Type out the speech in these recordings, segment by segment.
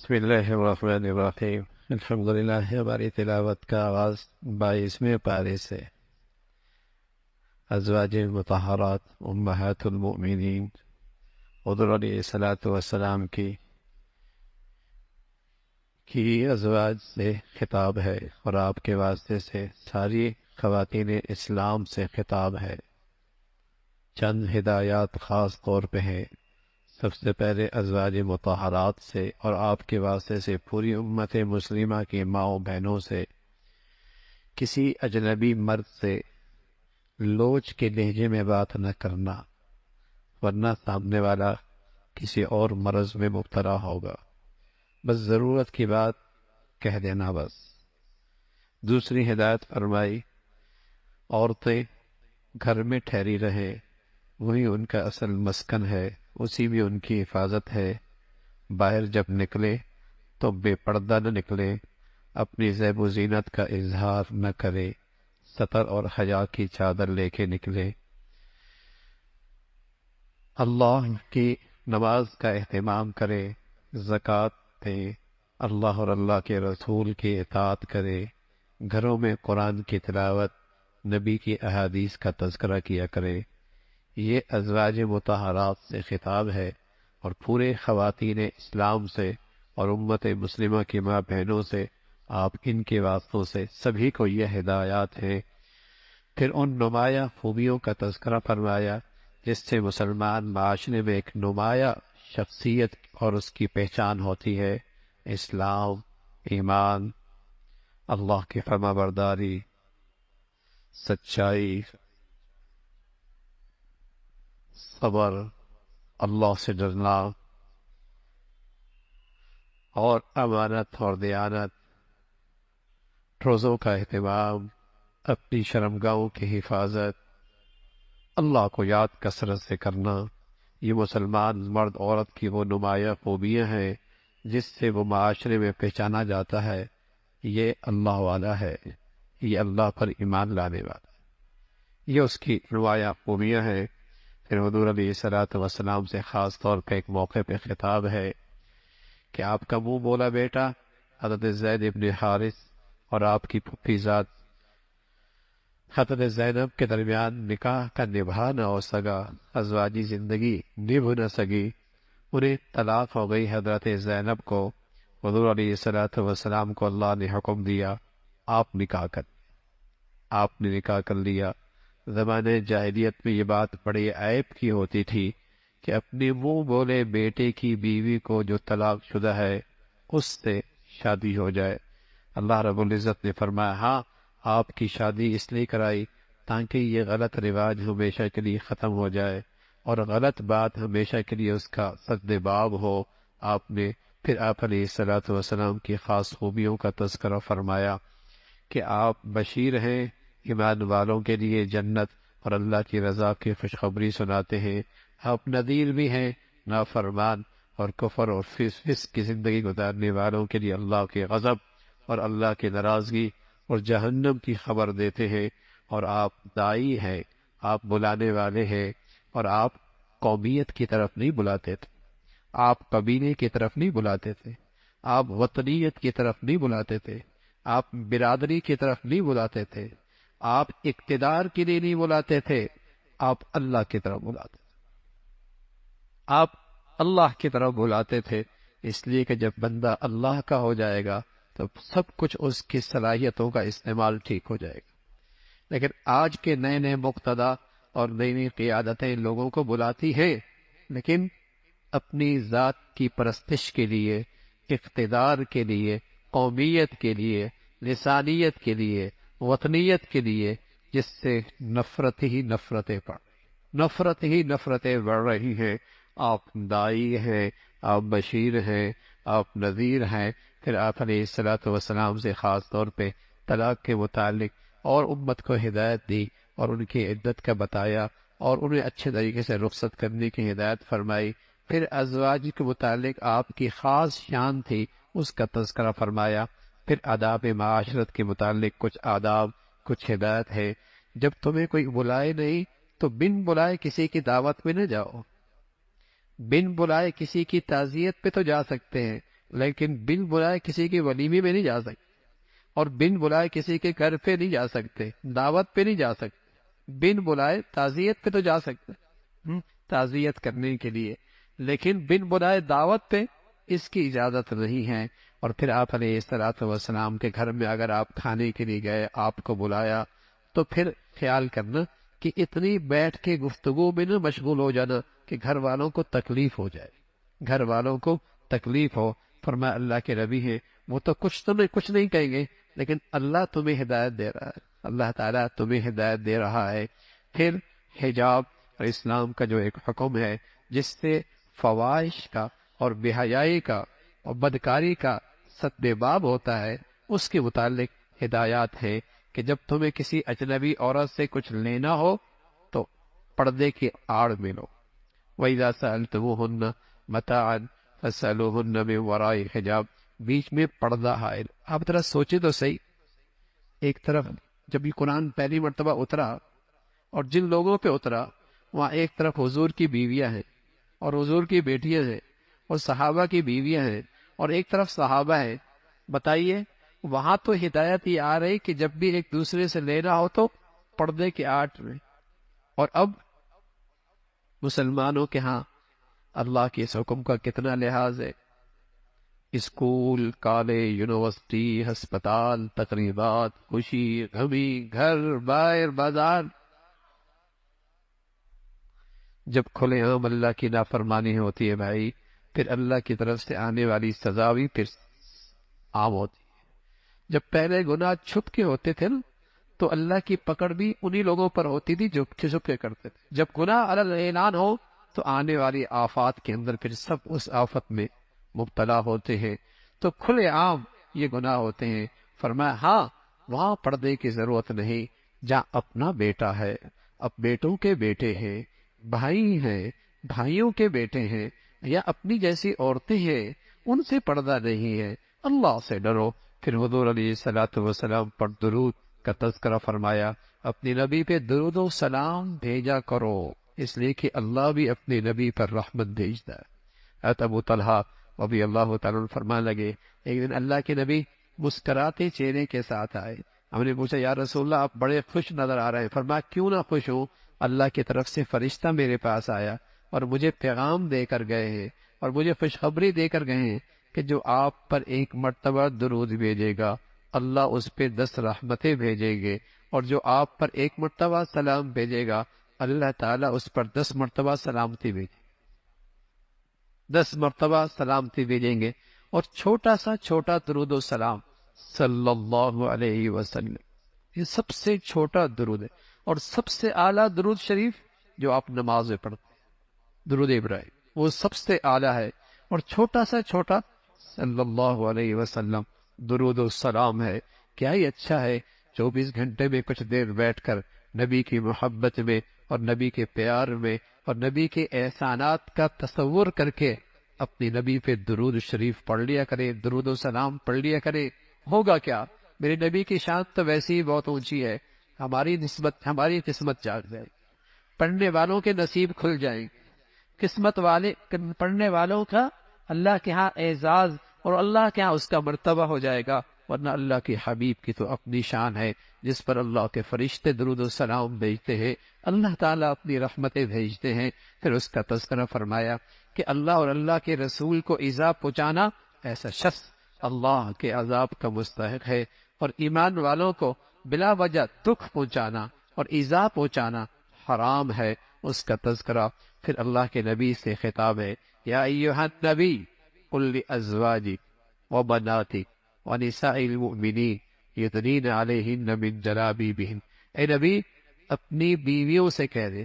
بسم اللہ الرحمن الرحیم۔ الحمدللہ، ہماری تلاوت کا آغاز 22ویں پارے سے ازواج مطہرات امہات المؤمنین حضور علیہ الصلاۃ والسلام کی ازواج سے خطاب ہے، اور آپ کے واسطے سے ساری خواتین اسلام سے خطاب ہے۔ چند ہدایات خاص طور پہ ہیں۔ سب سے پہلے ازواج مطہرات سے اور آپ کے واسطے سے پوری امت مسلمہ کی ماؤں بہنوں سے کسی اجنبی مرد سے لوچ کے لہجے میں بات نہ کرنا، ورنہ سامنے والا کسی اور مرض میں مبتلا ہوگا۔ بس ضرورت کی بات کہہ دینا بس۔ دوسری ہدایت فرمائی، عورتیں گھر میں ٹھہری رہیں، وہی ان کا اصل مسکن ہے، اسی میں ان کی حفاظت ہے۔ باہر جب نکلے تو بے پردہ نہ نکلے، اپنی زیب و زینت کا اظہار نہ کرے، ستر اور حیا کی چادر لے کے نکلے۔ اللہ کی نماز کا اہتمام کرے، زکوٰۃ دے، اللہ اور اللہ کے رسول کی اطاعت کرے، گھروں میں قرآن کی تلاوت، نبی کی احادیث کا تذکرہ کیا کرے۔ یہ ازواج مطہرات سے خطاب ہے، اور پورے خواتین اسلام سے اور امت مسلمہ کی ماں بہنوں سے، آپ ان کے واسطوں سے سبھی کو یہ ہدایات ہیں۔ پھر ان نمایاں خوبیوں کا تذکرہ فرمایا جس سے مسلمان معاشرے میں ایک نمایاں شخصیت اور اس کی پہچان ہوتی ہے: اسلام، ایمان، اللہ کی فرما برداری، سچائی، صبر، اللہ سے ڈرنا، اور امانت اور دیانت، روزوں کا اہتمام، اپنی شرمگاہوں کی حفاظت، اللہ کو یاد کثرت سے کرنا۔ یہ مسلمان مرد عورت کی وہ نمایاں خوبیاں ہیں جس سے وہ معاشرے میں پہچانا جاتا ہے، یہ اللہ والا ہے، یہ اللہ پر ایمان لانے والا ہے، یہ اس کی نمایاں خوبیاں ہیں۔ پھر حضور علیہ الصلاۃ والسلام سے خاص طور پہ ایک موقع پہ خطاب ہے کہ آپ کا منہ بولا بیٹا حضرت زید ابن حارث اور آپ کی پھوپھی ذات حضرت زینب کے درمیان نکاح کا نبھا نہ ہو سکا، ازواجی زندگی نبھ نہ سکی، انہیں طلاق ہو گئی۔ حضرت زینب کو حضور علیہ الصلاۃ والسلام کو اللہ نے حکم دیا، آپ نے نکاح کر لیا۔ زمانے جاہلیت میں یہ بات بڑے عیب کی ہوتی تھی کہ اپنے منہ بولے بیٹے کی بیوی کو جو طلاق شدہ ہے اس سے شادی ہو جائے۔ اللہ رب العزت نے فرمایا، ہاں، آپ کی شادی اس لیے کرائی تاکہ یہ غلط رواج ہمیشہ کے لیے ختم ہو جائے اور غلط بات ہمیشہ کے لیے اس کا سد باب ہو۔ آپ نے پھر آپ علیہ الصلاۃ والسلام کی خاص خوبیوں کا تذکرہ فرمایا کہ آپ بشیر ہیں ایمان والوں کے لیے جنت اور اللہ کی رضا کی خوشخبری سناتے ہیں، آپ نذیر بھی ہیں نافرمان اور کفر اور فسق کی زندگی گزارنے والوں کے لیے اللہ کے غضب اور اللہ کی ناراضگی اور جہنم کی خبر دیتے ہیں، اور آپ داعی ہیں، آپ بلانے والے ہیں، اور آپ قومیت کی طرف نہیں بلاتے تھے، آپ قبیلے کی طرف نہیں بلاتے تھے، آپ وطنیت کی طرف نہیں بلاتے تھے، آپ برادری کی طرف نہیں بلاتے تھے، آپ اقتدار کے لیے نہیں بلاتے تھے، آپ اللہ کی طرف بلاتے تھے، آپ اللہ کی طرف بلاتے تھے، اس لیے کہ جب بندہ اللہ کا ہو جائے گا تو سب کچھ اس کی صلاحیتوں کا استعمال ٹھیک ہو جائے گا۔ لیکن آج کے نئے نئے مقتدی اور نئی نئی قیادتیں لوگوں کو بلاتی ہیں، لیکن اپنی ذات کی پرستش کے لیے، اقتدار کے لیے، قومیت کے لیے، لسانیت کے لیے، وطنیت کے لیے، جس سے نفرت ہی نفرتیں بڑھ رہی ہیں۔ آپ داعی ہیں، آپ بشیر ہیں، آپ نذیر ہیں۔ پھر آپ علیہ الصلاۃ والسلام سے خاص طور پہ طلاق کے متعلق اور امت کو ہدایت دی اور ان کی عدت کا بتایا اور انہیں اچھے طریقے سے رخصت کرنے کی ہدایت فرمائی۔ پھر ازواج کے متعلق آپ کی خاص شان تھی، اس کا تذکرہ فرمایا۔ پھر آداب معاشرت کے متعلق کچھ آداب، کچھ ہدایت ہے۔ جب تمہیں کوئی بلائے نہیں تو بن بلائے کسی کی دعوت میں نہ جاؤ، بن بلائے کسی کی تعزیت پہ تو جا سکتے ہیں، لیکن بن بلائے کسی کے ولیمے میں نہیں جا سکتے، اور بن بلائے کسی کے گھر پہ نہیں جا سکتے، دعوت پہ نہیں جا سکتے، بن بلائے تعزیت پہ تو جا سکتے، تعزیت کرنے کے لیے، لیکن بن بلائے دعوت پہ اس کی اجازت نہیں ہے۔ اور پھر آپ علیہ الصلوۃ والسلام کے گھر میں اگر آپ کھانے کے لیے گئے، آپ کو بلایا، تو پھر خیال کرنا کہ اتنی بیٹھ کے گفتگو میں نہ مشغول ہو جانا کہ گھر والوں کو تکلیف ہو جائے، گھر والوں کو تکلیف ہو۔ فرمایا اللہ کے نبی ہیں، وہ تو کچھ نہیں کہیں گے، لیکن اللہ تمہیں ہدایت دے رہا ہے، اللہ تعالیٰ تمہیں ہدایت دے رہا ہے۔ پھر حجاب اور اسلام کا جو ایک حکم ہے جس سے فواحش کا اور بے حیائی کا اور بدکاری کا سد باب ہوتا ہے، اس کے متعلق ہدایات ہے کہ جب تمہیں کسی اجنبی عورت سے کچھ لینا ہو تو پردے کی آڑ میں لو۔ وَإِذَا سَأَلْتُمُوهُنَّ مَتَاعًا فَاسْأَلُوهُنَّ مِن وَرَاءِ حِجَاب، بیچ میں پردہ حائل۔ آپ ذرا سوچیں تو صحیح، ایک طرف جب یہ قرآن پہلی مرتبہ اترا اور جن لوگوں پہ اترا وہاں ایک طرف حضور کی بیویاں ہیں اور حضور کی بیٹیاں ہیں اور صحابہ کی بیویاں ہیں اور ایک طرف صحابہ ہیں، بتائیے وہاں تو ہدایت یہ آ رہی کہ جب بھی ایک دوسرے سے لینا ہو تو پردے کے آٹ میں، اور اب مسلمانوں کے ہاں اللہ کے اس حکم کا کتنا لحاظ ہے۔ اسکول، کالج، یونیورسٹی، ہسپتال، تقریبات، خوشی غمی، گھر باہر بازار، جب کھلے عام اللہ کی نافرمانی ہوتی ہے بھائی، پھر اللہ کی طرف سے آنے والی سزا بھی پھر عام ہوتی ہے۔ جب پہلے گناہ چھپ کے ہوتے تھے نا تو اللہ کی پکڑ بھی انہی لوگوں پر ہوتی تھی جو چھپ کے کرتے تھے۔ جب گناہ علی اعلان ہو تو آنے والی آفات کے اندر پھر سب اس آفت میں مبتلا ہوتے ہیں، تو کھلے عام یہ گناہ ہوتے ہیں۔ فرمایا ہاں وہاں پردے کی ضرورت نہیں، جہاں اپنا بیٹا ہے، اب بیٹوں کے بیٹے ہیں، بھائی ہیں، بھائیوں کے بیٹے ہیں، یا اپنی جیسی عورتیں ہیں، ان سے پردہ نہیں ہے۔ اللہ سے ڈرو۔ پھر حضور علیہ الصلوۃ والسلام پر درود کا تذکرہ فرمایا، اپنے نبی پہ درود و سلام بھیجا کرو، اس لیے کہ اللہ بھی اپنے نبی پر رحمت بھیجتا ہے۔ حضرت ابو طلحہ رضی اللہ تعالیٰ عنہ فرمانے لگے، ایک دن اللہ کے نبی مسکراتے چہرے کے ساتھ آئے، ہم نے پوچھا یا رسول اللہ آپ بڑے خوش نظر آ رہے ہیں۔ فرمایا کیوں نہ خوش ہوں، اللہ کی طرف سے فرشتہ میرے پاس آیا اور مجھے پیغام دے کر گئے ہیں اور مجھے خوشخبری دے کر گئے ہیں کہ جو آپ پر ایک مرتبہ درود بھیجے گا اللہ اس پہ 10 رحمتیں بھیجیں گے، اور جو آپ پر ایک مرتبہ سلام بھیجے گا اللہ تعالیٰ اس پر 10 مرتبہ سلامتی بھیجے، 10 مرتبہ سلامتی بھیجیں گے۔ اور چھوٹا درود و سلام صلی اللہ علیہ وسلم، یہ سب سے چھوٹا درود ہے، اور سب سے اعلیٰ درود شریف جو آپ نماز میں پڑھتے ہیں، درود ابراہیم، وہ سب سے اعلیٰ ہے، اور چھوٹا صلی اللہ علیہ وسلم درود و سلام ہے۔ کیا ہی اچھا ہے 24 گھنٹے میں کچھ دیر بیٹھ کر نبی کی محبت میں اور نبی کے پیار میں اور نبی کے احسانات کا تصور کر کے اپنی نبی پہ درود شریف پڑھ لیا کرے، درود و سلام پڑھ لیا کرے۔ ہوگا کیا، میرے نبی کی شان تو ویسے ہی بہت اونچی ہے، ہماری قسمت جاگ جائے، پڑھنے والوں کے نصیب کھل جائیں گے، قسمت والے پڑھنے والوں کا اللہ کے ہاں اعزاز اور اللہ کے ہاں اس کا مرتبہ ہو جائے گا۔ ورنہ اللہ کے حبیب کی تو اپنی شان ہے جس پر اللہ کے فرشتے درود و سلام بھیجتے ہیں، اللہ تعالیٰ اپنی رحمتیں بھیجتے ہیں۔ پھر اس کا تذکرہ فرمایا کہ اللہ اور اللہ کے رسول کو ایذا پہنچانا، ایسا شخص اللہ کے عذاب کا مستحق ہے، اور ایمان والوں کو بلا وجہ دکھ پہنچانا اور ایذا پہنچانا حرام ہے، اس کا تذکرہ۔ پھر اللہ کے نبی سے خطاب ہے، یا ایھا النبی قل لازواجک وبناتک ونساء المؤمنین یدنین علیہن من جلابیبہن، اے نبی اپنی بیویوں سے کہہ دے،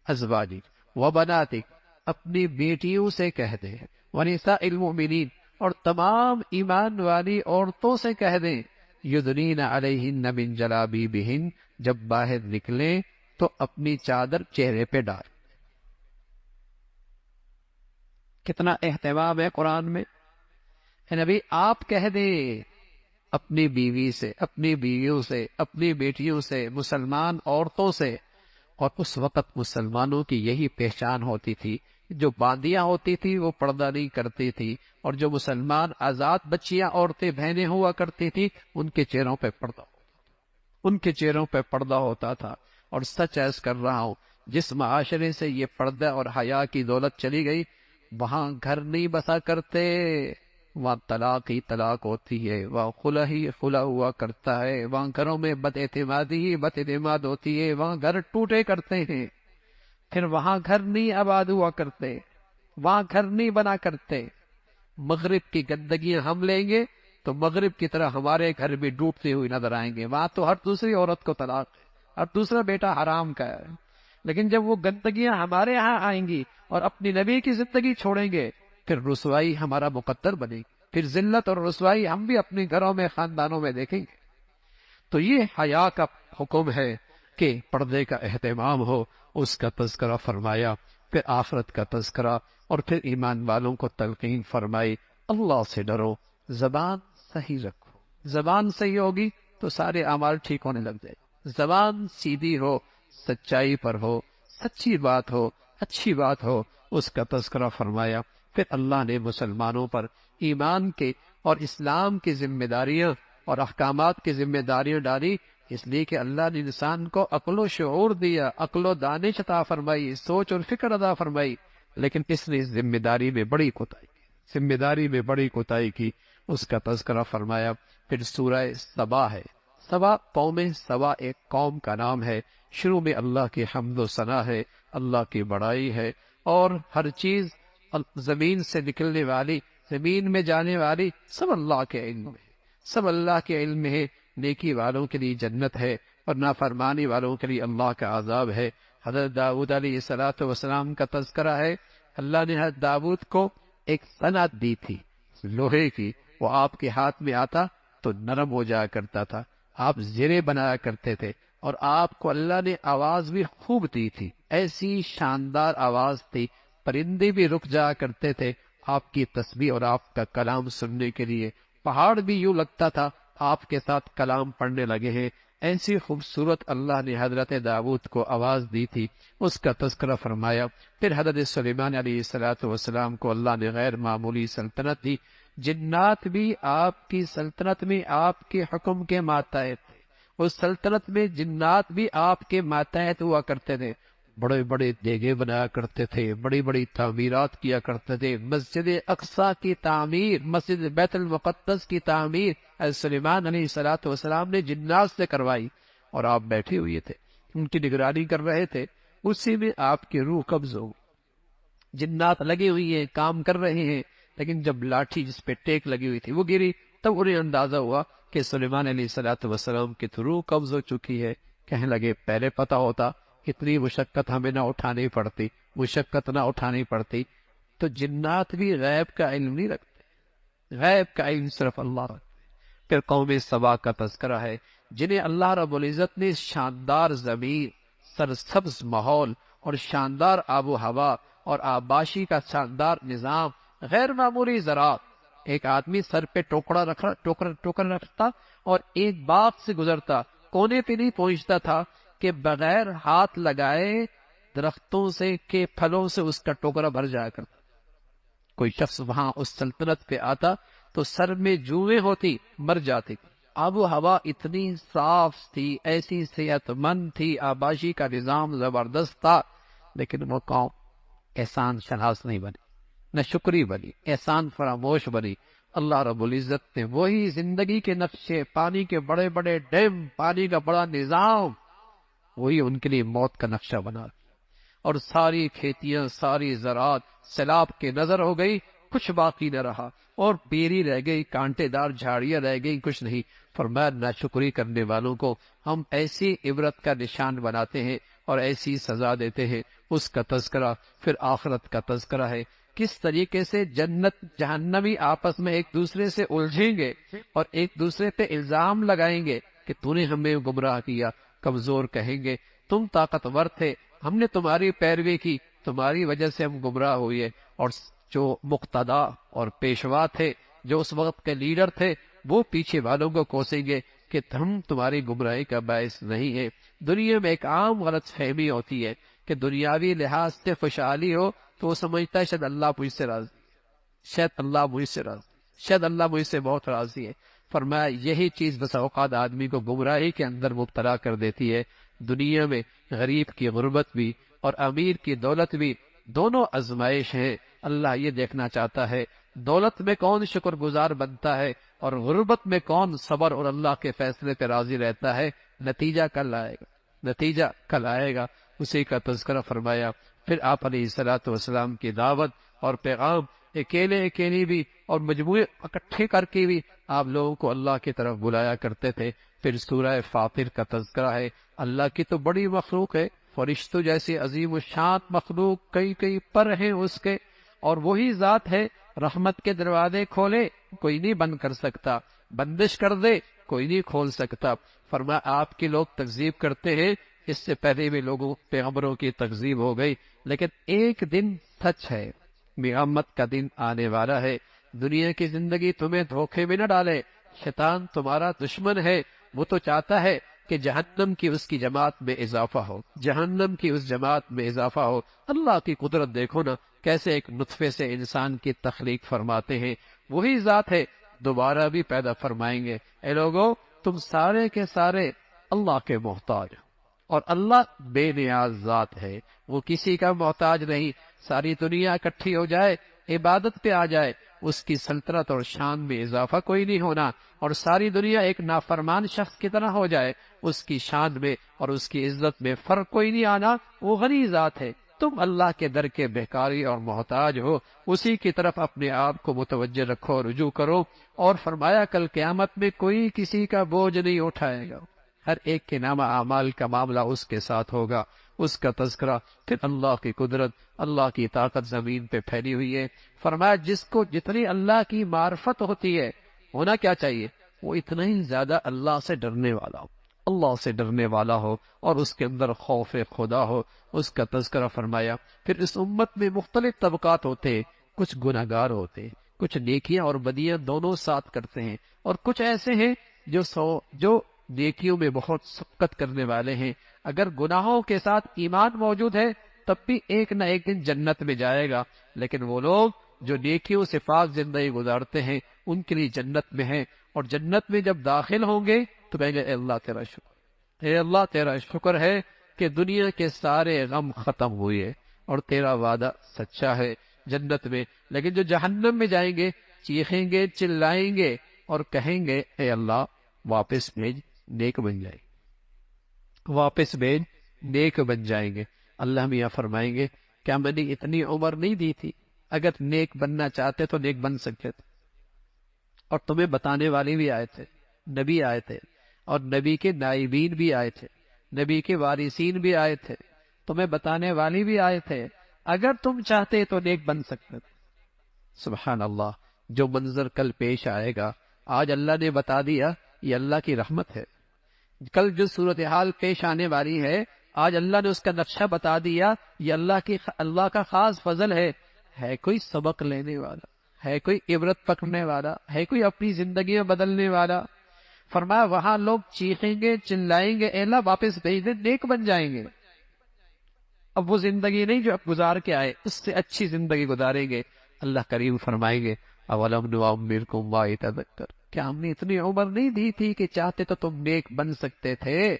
ازواجک وبناتک اپنی بیٹیوں سے کہہ دے، ونساء المؤمنین اور تمام ایمان والی عورتوں سے کہہ دیں، یدنین علیہن من جلابیبہن جب باہر نکلیں تو اپنی چادر چہرے پہ ڈال۔ کتنا اہتمام ہے قرآن میں۔ اے نبی آپ کہہ دیں اپنی بیوی سے، اپنی بیویوں سے، اپنی بیٹیوں سے، مسلمان عورتوں سے۔ اور اس وقت مسلمانوں کی یہی پہچان ہوتی تھی، جو باندیاں ہوتی تھی وہ پردہ نہیں کرتی تھی، اور جو مسلمان آزاد بچیاں عورتیں بہنیں ہوا کرتی تھی ان کے چہروں پہ پردہ ان کے چہروں پہ پردہ ہوتا تھا. اور سچ ایس کر رہا ہوں، جس معاشرے سے یہ پردہ اور حیا کی دولت چلی گئی وہاں گھر نہیں بسا کرتے، وہاں طلاق ہی طلاق ہوتی ہے، وہاں خلا ہی خلا ہوا کرتا ہے، وہاں گھروں میں بد اعتمادی ہی بد اعتماد ہوتی ہے، وہاں گھر ٹوٹے کرتے ہیں. پھر وہاں گھر نہیں آباد ہوا کرتے، وہاں گھر نہیں بنا کرتے. مغرب کی گندگیاں ہم لیں گے تو مغرب کی طرح ہمارے گھر بھی ڈوبتے ہوئے نظر آئیں گے. وہاں تو ہر دوسری عورت کو طلاق ہے، ہر دوسرا بیٹا حرام کا ہے. لیکن جب وہ گندگیاں ہمارے ہاں آئیں گی اور اپنی نبی کی زندگی چھوڑیں گے پھر رسوائی ہمارا مقدر بنے گی، پھر ذلت اور رسوائی ہم بھی اپنے گھروں میں خاندانوں میں دیکھیں گے. تو یہ حیا کا حکم ہے کہ پردے کا اہتمام ہو، اس کا تذکرہ فرمایا. پھر آخرت کا تذکرہ اور پھر ایمان والوں کو تلقین فرمائی اللہ سے ڈرو، زبان صحیح رکھو. زبان صحیح ہوگی تو سارے اعمال ٹھیک ہونے لگ جائے. زبان سیدھی ہو، سچائی پر ہو، سچی بات ہو، اچھی بات ہو، اس کا تذکرہ فرمایا. پھر اللہ نے مسلمانوں پر ایمان کے اور اسلام کی ذمہ داریاں اور احکامات کی ذمہ داریاں ڈالی، اس لیے کہ اللہ نے انسان کو عقل و شعور دیا، عقل و دانش عطا فرمائی، سوچ اور فکر عطا فرمائی. لیکن اس نے ذمہ داری میں بڑی کوتاہی کی، ذمہ داری میں بڑی کوتاہی کی، اس کا تذکرہ فرمایا. پھر سورہ سبا ہے. سبا قوم سبا ایک قوم کا نام ہے. شروع میں اللہ کی حمد و ثنا ہے، اللہ کی بڑائی ہے، اور ہر چیز زمین سے نکلنے والی، زمین میں جانے والی سب اللہ کے علم میں ہے، سب اللہ کے علم میں ہے. نیکی والوں کے لیے جنت ہے اور نافرمانی والوں کے لیے اللہ کا عذاب ہے. حضرت داؤد علیہ السلام کا تذکرہ ہے. اللہ نے حضرت داؤد کو ایک صنعت دی تھی لوہے کی، وہ آپ کے ہاتھ میں آتا تو نرم ہو جایا کرتا تھا، آپ زرے بنایا کرتے تھے، اور آپ کو اللہ نے آواز بھی خوب دی تھی، ایسی شاندار آواز تھی پرندے بھی رک جایا کرتے تھے آپ کی تسبیح اور آپ کا کلام سننے کے لیے. پہاڑ بھی یوں لگتا تھا آپ کے ساتھ کلام پڑھنے لگے ہیں. ایسی خوبصورت اللہ نے حضرت داؤد کو آواز دی تھی، اس کا تذکرہ فرمایا. پھر حضرت سلیمان علیہ السلام کو اللہ نے غیر معمولی سلطنت دی. جنات بھی آپ کی سلطنت میں آپ کے حکم کے ماتحت تھے، اس سلطنت میں جنات بھی آپ کے ماتحت ہوا کرتے تھے. بڑے بڑے دیگے بنایا کرتے تھے، بڑی بڑی تعمیرات کیا کرتے تھے. مسجد اقصی کی تعمیر، مسجد بیت المقدس کی تعمیر سلیمان علیہ السلام نے جنات سے کروائی، اور آپ بیٹھے ہوئے تھے، ان کی نگرانی کر رہے تھے. اسی میں آپ کی روح قبض ہو. جنات لگے ہوئی ہیں، کام کر رہے ہیں، لیکن جب لاٹھی جس پہ ٹیک لگی ہوئی تھی وہ گری تب انہیں اندازہ ہوا کہ سلیمان علیہ السلام کی تو روح قبض ہو چکی ہے. کہنے لگے پہلے پتہ ہوتا اتنی مشقت ہمیں نہ اٹھانی پڑتی، مشقت نہ اٹھانی پڑتی. تو جنات بھی غیب کا علم نہیں رکھتے، غیب کا علم صرف اللہ رکھتے. پھر قوم سبا کا تذکرہ ہے، جنہیں اللہ رب العزت نے شاندار زمین، سرسبز ماحول اور شاندار آب و ہوا اور آباشی کا شاندار نظام، غیر معمولی زراعت. ایک آدمی سر پہ ٹوکر رکھتا اور ایک باغ سے گزرتا، کونے پہ نہیں پہنچتا تھا کہ بغیر ہاتھ لگائے درختوں سے کے پھلوں سے اس کا ٹوکرا بھر جایا کرتا. کوئی شخص وہاں اس سلطنت پہ آتا تو سر میں جوئیں ہوتی، مر جاتی. آب و ہوا اتنی صاف تھی، ایسی صحت مند تھی، آباشی کا نظام زبردست تھا، لیکن وہ قوم احسان شناس نہیں بنی، نہ شکری بنی، احسان فراموش بنی. اللہ رب العزت نے وہی زندگی کے نقشے، پانی کے بڑے بڑے ڈیم، پانی کا بڑا نظام، وہی ان کے لیے موت کا نقشہ بنا. اور ساری کھیتیاں، ساری زراعت سیلاب کے نظر ہو گئی، کچھ باقی نہ رہا، اور بیری رہ گئی، کانٹے دار جھاڑیاں رہ گئی، کچھ نہیں. فرمایا ناشکری کرنے والوں کو ہم ایسی عبرت کا نشان بناتے ہیں اور ایسی سزا دیتے ہیں. اس کا تذکرہ. پھر آخرت کا تذکرہ ہے، کس طریقے سے جنت جہنمی آپس میں ایک دوسرے سے الجھیں گے اور ایک دوسرے پہ الزام لگائیں گے کہ تو نے ہمیں گمراہ کیا. کمزور کہیں گے تم طاقتور تھے، ہم نے تمہاری پیروی کی، تمہاری وجہ سے ہم گمراہ ہوئے. اور جو مقتدا اور پیشوا تھے، جو اس وقت کے لیڈر تھے، وہ پیچھے والوں کو کوسیں گے کہ ہم تمہاری گمراہی کا باعث نہیں ہے. دنیا میں ایک عام غلط فہمی ہوتی ہے کہ دنیاوی لحاظ سے خوشحالی ہو تو وہ سمجھتا ہے شاید اللہ مجھ سے راضی، شاید اللہ مجھ سے راضی، شاید اللہ مجھ سے بہت راضی ہے۔ فرمایا یہی چیز بس اوقات آدمی کو گمراہی کے اندر مبتلا کر دیتی ہے۔ دنیا میں غریب کی غربت بھی اور امیر کی دولت بھی دونوں آزمائش ہیں۔ اللہ یہ دیکھنا چاہتا ہے دولت میں کون شکر گزار بنتا ہے اور غربت میں کون صبر اور اللہ کے فیصلے پہ راضی رہتا ہے۔ نتیجہ کل آئے گا، نتیجہ کل آئے گا، اسی کا تذکرہ فرمایا۔ پھر آپ علیہ الصلوۃ والسلام کی دعوت اور پیغام اکیلے اکیلی بھی اور مجموعے اکٹھے کر کے بھی آپ لوگوں کو اللہ کی طرف بلایا کرتے تھے۔ پھر سورہ فاطر کا تذکرہ ہے۔ اللہ کی تو بڑی مخلوق ہے، فرشتوں جیسی عظیم الشان مخلوق کئی کئی پر ہیں اس کے، اور وہی ذات ہے رحمت کے دروازے کھولے کوئی نہیں بند کر سکتا، بندش کر دے کوئی نہیں کھول سکتا۔ فرمایا آپ کے لوگ تکذیب کرتے ہیں، اس سے پہلے بھی لوگوں پیغمبروں کی تکذیب ہو گئی، لیکن ایک دن سچ ہے، قیامت کا دن آنے والا ہے۔ دنیا کی زندگی تمہیں دھوکے میں نہ ڈالے، شیطان تمہارا دشمن ہے، وہ تو چاہتا ہے کہ جہنم کی اس کی جماعت میں اضافہ ہو، جہنم کی اس جماعت میں اضافہ ہو۔ اللہ کی قدرت دیکھو نا، کیسے ایک نطفے سے انسان کی تخلیق فرماتے ہیں، وہی ذات ہے دوبارہ بھی پیدا فرمائیں گے۔ اے لوگو تم سارے کے سارے اللہ کے محتاج ہو، اور اللہ بے نیاز ذات ہے، وہ کسی کا محتاج نہیں۔ ساری دنیا اکٹھی ہو جائے عبادت پہ آ جائے، اس کی سلطنت اور شان میں اضافہ کوئی نہیں ہونا، اور ساری دنیا ایک نافرمان شخص کی طرح ہو جائے، اس کی شان میں اور اس کی عزت میں فرق کوئی نہیں آنا۔ وہ غنی ذات ہے، تم اللہ کے در کے بھیکاری اور محتاج ہو، اسی کی طرف اپنے آپ کو متوجہ رکھو، رجوع کرو۔ اور فرمایا کل قیامت میں کوئی کسی کا بوجھ نہیں اٹھائے گا، ہر ایک کے نامہ اعمال کا معاملہ اس کے ساتھ ہوگا، اس کا تذکرہ۔ پھر اللہ کی قدرت، اللہ کی طاقت زمین پہ پھیلی ہوئی ہے۔ فرمایا جس کو جتنی اللہ کی معرفت ہوتی ہے، ہونا کیا چاہیے، وہ اتنا ہی زیادہ اللہ سے ڈرنے والا ہو، اللہ سے ڈرنے والا ہو، اور اس کے اندر خوف خدا ہو، اس کا تذکرہ فرمایا۔ پھر اس امت میں مختلف طبقات ہوتے، کچھ گناہگار ہوتے، کچھ نیکیاں اور بدیاں دونوں ساتھ کرتے ہیں، اور کچھ ایسے ہیں جو نیکیوں میں بہت سبقت کرنے والے ہیں۔ اگر گناہوں کے ساتھ ایمان موجود ہے تب بھی ایک نہ ایک دن جنت میں جائے گا، لیکن وہ لوگ جو نیکیوں سے پاک زندگی گزارتے ہیں ان کے لیے جنت میں ہیں، اور جنت میں جب داخل ہوں گے تو کہیں گے اے اللہ تیرا شکر، اے اللہ تیرا شکر ہے کہ دنیا کے سارے غم ختم ہوئے اور تیرا وعدہ سچا ہے جنت میں۔ لیکن جو جہنم میں جائیں گے چیخیں گے، چلائیں گے اور کہیں گے اے اللہ واپس بھیج، نیک بن جائیں گے، واپس بھیج، نیک بن جائیں گے۔ اللہ میاں فرمائیں گے کیا میں نے اتنی عمر نہیں دی تھی؟ اگر نیک بننا چاہتے تو نیک بن سکتے تھے، اور تمہیں بتانے والے بھی آئے تھے، نبی آئے تھے، اور نبی کے نائبین بھی آئے تھے، نبی کے وارثین بھی آئے تھے، تمہیں بتانے والے بھی آئے تھے، اگر تم چاہتے تو نیک بن سکتے تھے۔ سبحان اللہ، جو منظر کل پیش آئے گا، آج اللہ نے بتا دیا، یہ اللہ کی رحمت ہے۔ کل جو صورتحال پیش آنے والی ہے، آج اللہ نے اس کا نقشہ بتا دیا، یہ اللہ کا خاص فضل ہے۔ ہے کوئی سبق لینے والا، ہے کوئی عبرت پکڑنے والا، ہے کوئی اپنی زندگی میں بدلنے والا؟ فرمایا وہاں لوگ چیخیں گے، چلائیں گے، اے اللہ واپس بھیج دے، نیک بن جائیں گے۔ اب وہ زندگی نہیں جو اب گزار کے آئے، اس سے اچھی زندگی گزاریں گے۔ اللہ کریم فرمائیں گے اولم نعمرکم ما یتذکر، کیا ہم نے اتنی عمر نہیں دی تھی کہ چاہتے تو تم نیک بن سکتے تھے؟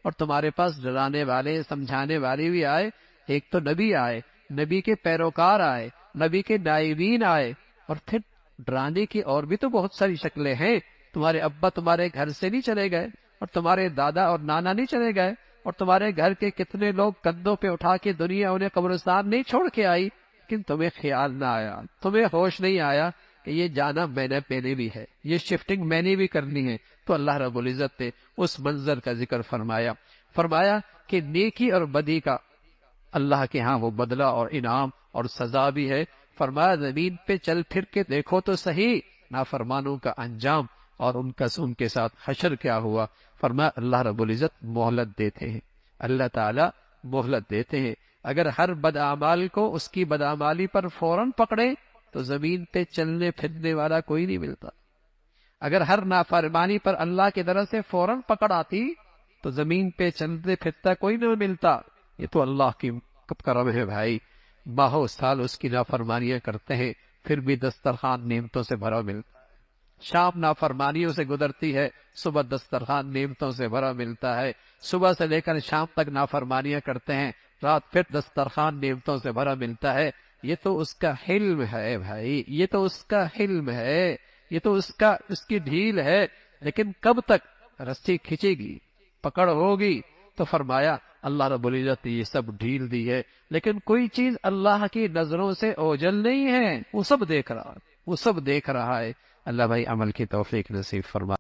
اور تمہارے پاس ڈرانے والے، سمجھانے والے بھی آئے، ایک تو نبی آئے، نبی کے پیروکار آئے، نبی کے نائبین آئے، اور پھر ڈرانے کی اور بھی تو بہت ساری شکلیں ہیں۔ تمہارے ابا تمہارے گھر سے نہیں چلے گئے، اور تمہارے دادا اور نانا نہیں چلے گئے، اور تمہارے گھر کے کتنے لوگ کندھوں پہ اٹھا کے دنیا انہیں قبرستان نہیں چھوڑ کے آئی، لیکن تمہیں خیال نہ آیا، تمہیں ہوش نہیں آیا کہ یہ جانا میں نے بھی ہے، یہ شفٹنگ میں نے بھی کرنی ہے۔ تو اللہ رب العزت نے اس منظر کا ذکر فرمایا کہ نیکی اور بدی کا اللہ کے ہاں وہ بدلہ اور انعام اور سزا بھی ہے۔ فرمایا زمین پہ چل پھر کے دیکھو تو صحیح نافرمانوں کا انجام اور ان کے ساتھ حشر کیا ہوا۔ فرمایا اللہ رب العزت مہلت دیتے ہیں، اللہ تعالی مہلت دیتے ہیں۔ اگر ہر بدعمال کو اس کی بدعمالی پر فوراً پکڑے تو زمین پہ چلنے پھرنے والا کوئی نہیں ملتا۔ اگر ہر نافرمانی پر اللہ کی طرف سے فوراً پکڑ آتی تو زمین پہ چلتے پھرتا کوئی نہیں ملتا۔ یہ تو اللہ کی کرم ہے بھائی، ماہو سال اس کی نافرمانیاں کرتے ہیں، پھر بھی دسترخوان نعمتوں سے بھرا ملتا ہے۔ شام نافرمانیوں سے گزرتی ہے، صبح دسترخوان نعمتوں سے بھرا ملتا ہے۔ صبح سے لے کر شام تک نافرمانیاں کرتے ہیں، رات پھر دسترخوان نعمتوں سے بھرا ملتا ہے۔ یہ تو اس کا حلم ہے بھائی، یہ تو اس کا حلم ہے، یہ تو اس کی ڈھیل ہے۔ لیکن کب تک رسی کھینچے گی، پکڑ ہوگی؟ تو فرمایا اللہ رب العزت نے یہ سب ڈھیل دی ہے، لیکن کوئی چیز اللہ کی نظروں سے اوجھل نہیں ہے، وہ سب دیکھ رہا ہے، وہ سب دیکھ رہا ہے۔ اللہ بھائی عمل کی توفیق نصیب فرما۔